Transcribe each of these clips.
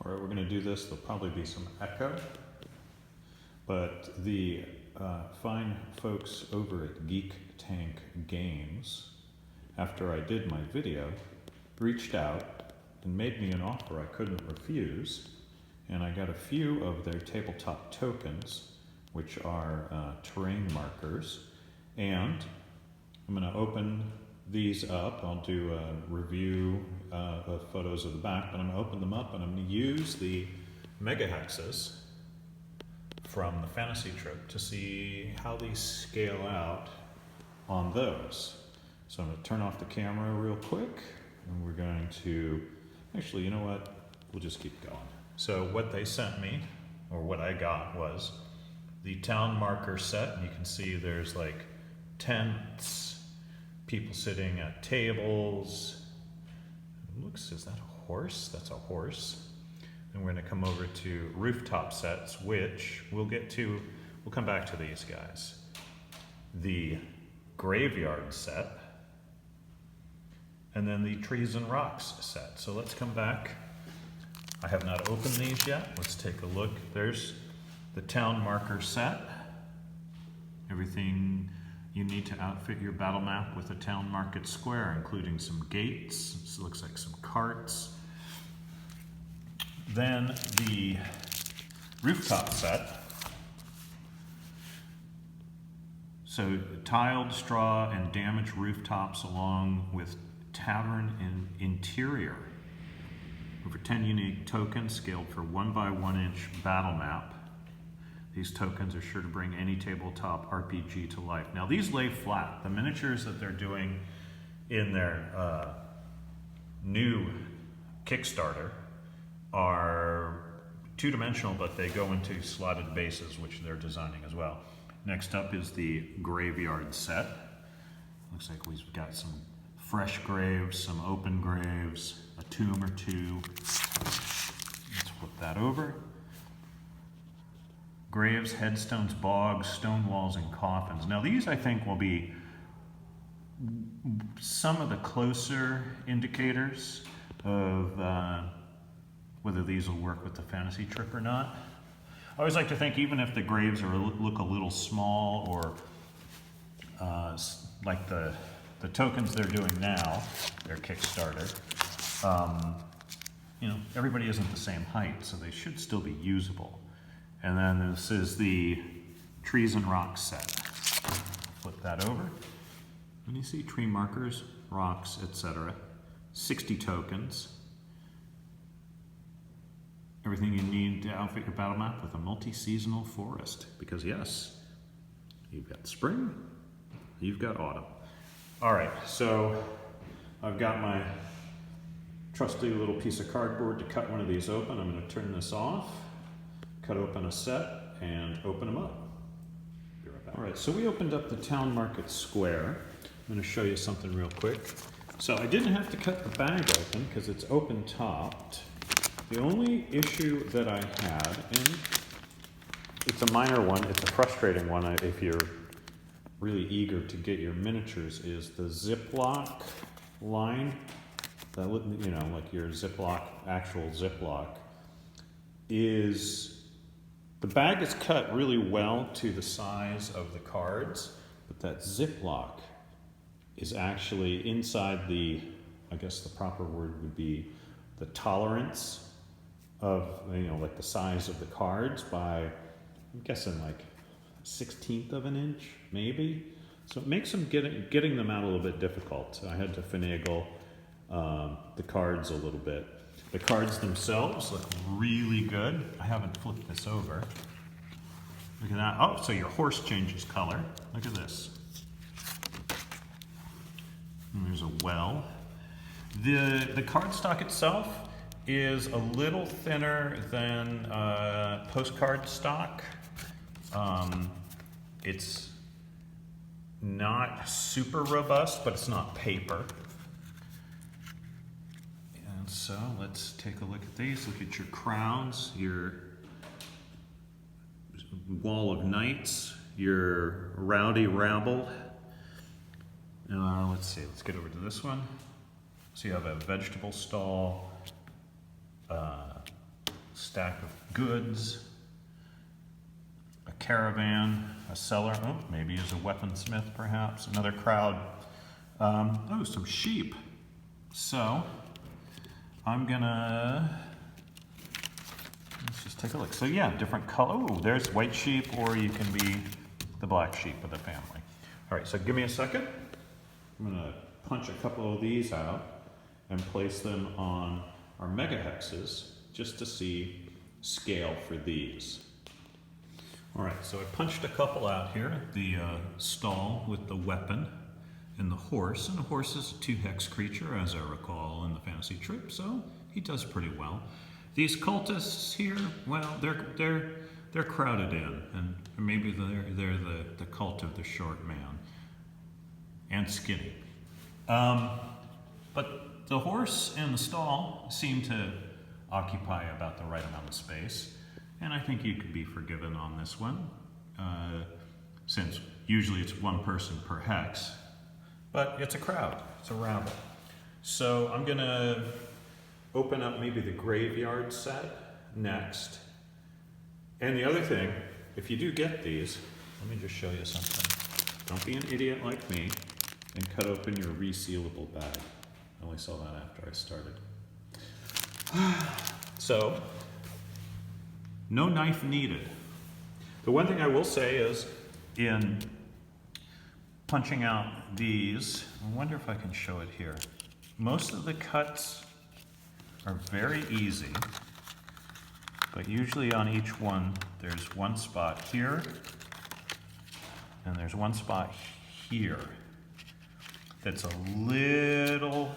All right, we're going to do this. There'll probably be some echo, but the fine folks over at Geek Tank Games, after I did my video, reached out and made me an offer I couldn't refuse, and I got a few of their tabletop tokens, which are terrain markers, and I'm going to open these up. I'll do a review of photos of the back, but I'm going to open them up and I'm going to use the megahexes from the fantasy trip to see how these scale out on those. So I'm going to turn off the camera real quick and we're going to, actually, you know what? We'll just keep going. So what they sent me, or what I got, was the town marker set, and you can see there's like tents, people sitting at tables. It looks, is that a horse? That's a horse. And we're going to come over to rooftop sets, which we'll get to, we'll come back to these guys. The graveyard set, and then the trees and rocks set. So let's come back. I have not opened these yet. Let's take a look. There's the town marker set. Everything you need to outfit your battle map with a town market square, including some gates. This looks like some carts. Then the rooftop set. So tiled straw and damaged rooftops along with tavern and interior. Over 10 unique tokens scaled for 1 by 1 inch battle map. These tokens are sure to bring any tabletop RPG to life. Now these lay flat. The miniatures that they're doing in their new KickStarter are two-dimensional, but they go into slotted bases, which they're designing as well. Next up is the graveyard set. Looks like we've got some fresh graves, some open graves, a tomb or two. Let's flip that over. Graves, headstones, bogs, stone walls, and coffins. Now these, I think, will be some of the closer indicators of whether these will work with the fantasy trip or not. I always like to think, even if the graves look a little small, or like the tokens they're doing now, their KickStarter, you know, everybody isn't the same height, so they should still be usable. And then this is the trees and rocks set. Flip that over. And you see tree markers, rocks, etc. 60 tokens. Everything you need to outfit your battle map with a multi-seasonal forest. Because yes, you've got spring, you've got autumn. All right, so I've got my trusty little piece of cardboard to cut one of these open. I'm going to turn this off, cut open a set, and open them up. Be right back. All right, so we opened up the town market square. I'm going to show you something real quick. So I didn't have to cut the bag open because it's open topped. The only issue that I had, and it's a minor one, it's a frustrating one if you're really eager to get your miniatures, is the Ziploc line. That, you know, like your Ziploc, actual Ziploc, is, the bag is cut really well to the size of the cards, but that Ziploc is actually inside the, I guess the proper word would be the tolerance of, you know, like the size of the cards by, I'm guessing like 1/16 of an inch, maybe. So it makes them getting them out a little bit difficult. I had to finagle the cards a little bit. The cards themselves look really good. I haven't flipped this over. Look at that. Oh, so your horse changes color. Look at this. And there's a well. The cardstock itself is a little thinner than postcard stock. It's not super robust, but it's not paper. And so let's take a look at these. Look at your crowns, your wall of knights, your rowdy rabble. Let's see, let's get over to this one. So you have a vegetable stall, stack of goods, a caravan, a cellar, oh, maybe as a weaponsmith perhaps, another crowd. Oh, some sheep. So, I'm gonna, let's just take a look. So yeah, different color. Oh, there's white sheep, or you can be the black sheep of the family. All right, so give me a second. I'm gonna punch a couple of these out and place them on our megahexes just to see scale for these. All right, so I punched a couple out here. The stall with the weapon and the horse. And the horse is a 2-hex creature, as I recall in the fantasy trip, so he does pretty well. These cultists here, well, they're crowded in, and maybe they're the cult of the short man and skinny. But the horse and the stall seem to occupy about the right amount of space, and I think you could be forgiven on this one, since usually it's one person per hex, but it's a crowd, it's a rabble. So I'm gonna open up maybe the graveyard set next. And the other thing, if you do get these, let me just show you something. Don't be an idiot like me and cut open your resealable bag. I only saw that after I started. So, no knife needed. The one thing I will say is, in punching out these, I wonder if I can show it here. Most of the cuts are very easy, but usually on each one, there's one spot here, and there's one spot here that's a little,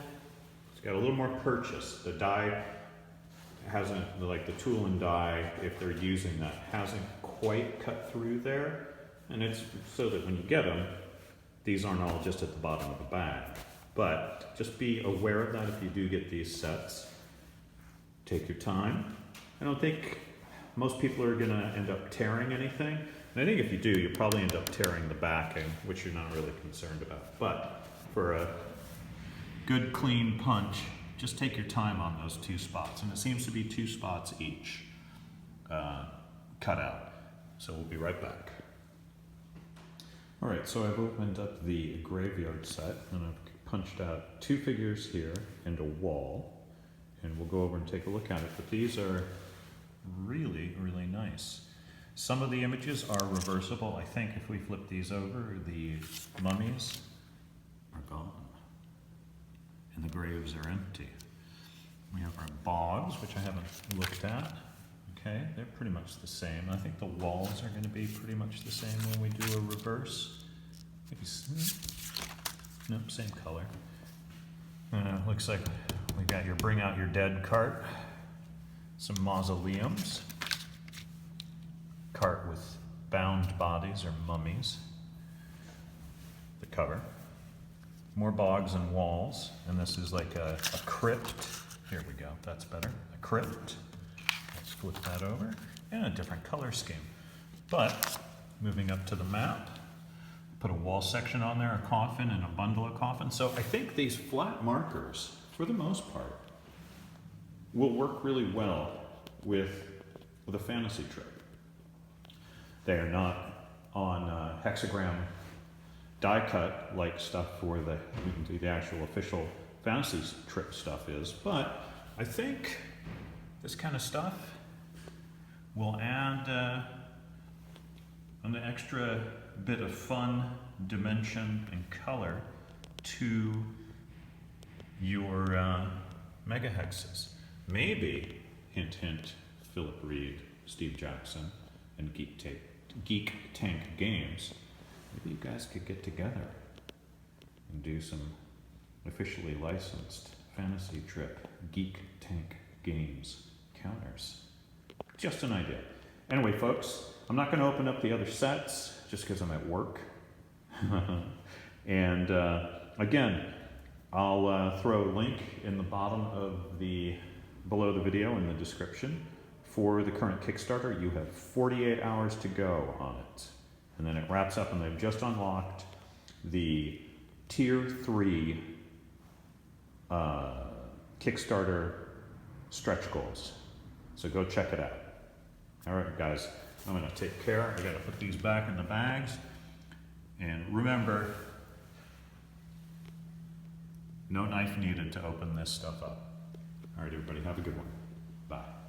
it's got a little more purchase. The die hasn't, like the tool and die, if they're using that, hasn't quite cut through there. And it's so that when you get them, these aren't all just at the bottom of the bag. But just be aware of that if you do get these sets. Take your time. I don't think most people are gonna end up tearing anything. And I think if you do, you'll probably end up tearing the backing, which you're not really concerned about. But for a good clean punch, just take your time on those 2 spots. And it seems to be 2 spots each cut out. So we'll be right back. All right, so I've opened up the graveyard set and I've punched out 2 figures here and a wall. And we'll go over and take a look at it. But these are really, really nice. Some of the images are reversible. I think if we flip these over, the mummies are gone. And the graves are empty. We have our bogs, which I haven't looked at. Okay, they're pretty much the same. I think the walls are going to be pretty much the same when we do a reverse. Maybe, nope, same color. Looks like we got your bring out your dead cart. Some mausoleums. Cart with bound bodies or mummies. The cover. More bogs and walls, and this is like a crypt. Here we go, that's better. A crypt. Let's flip that over. And a different color scheme. But, moving up to the map, put a wall section on there, a coffin, and a bundle of coffins. So I think these flat markers, for the most part, will work really well with a fantasy trip. They are not on hexagram die cut like stuff for the actual official fantasy trip stuff is, but I think this kind of stuff will add an extra bit of fun, dimension, and color to your megahexes. Maybe, hint hint, Philip Reed, Steve Jackson, and Geek Tank Games, maybe you guys could get together and do some officially licensed fantasy trip Geek Tank Games counters. Just an idea. Anyway, folks, I'm not going to open up the other sets just because I'm at work. And again, I'll throw a link in the bottom of below the video in the description. For the current Kickstarter, you have 48 hours to go on it. And then it wraps up, and they've just unlocked the Tier 3 Kickstarter stretch goals. So go check it out. All right, guys, I'm gonna take care. I gotta put these back in the bags. And remember, no knife needed to open this stuff up. All right, everybody, have a good one. Bye.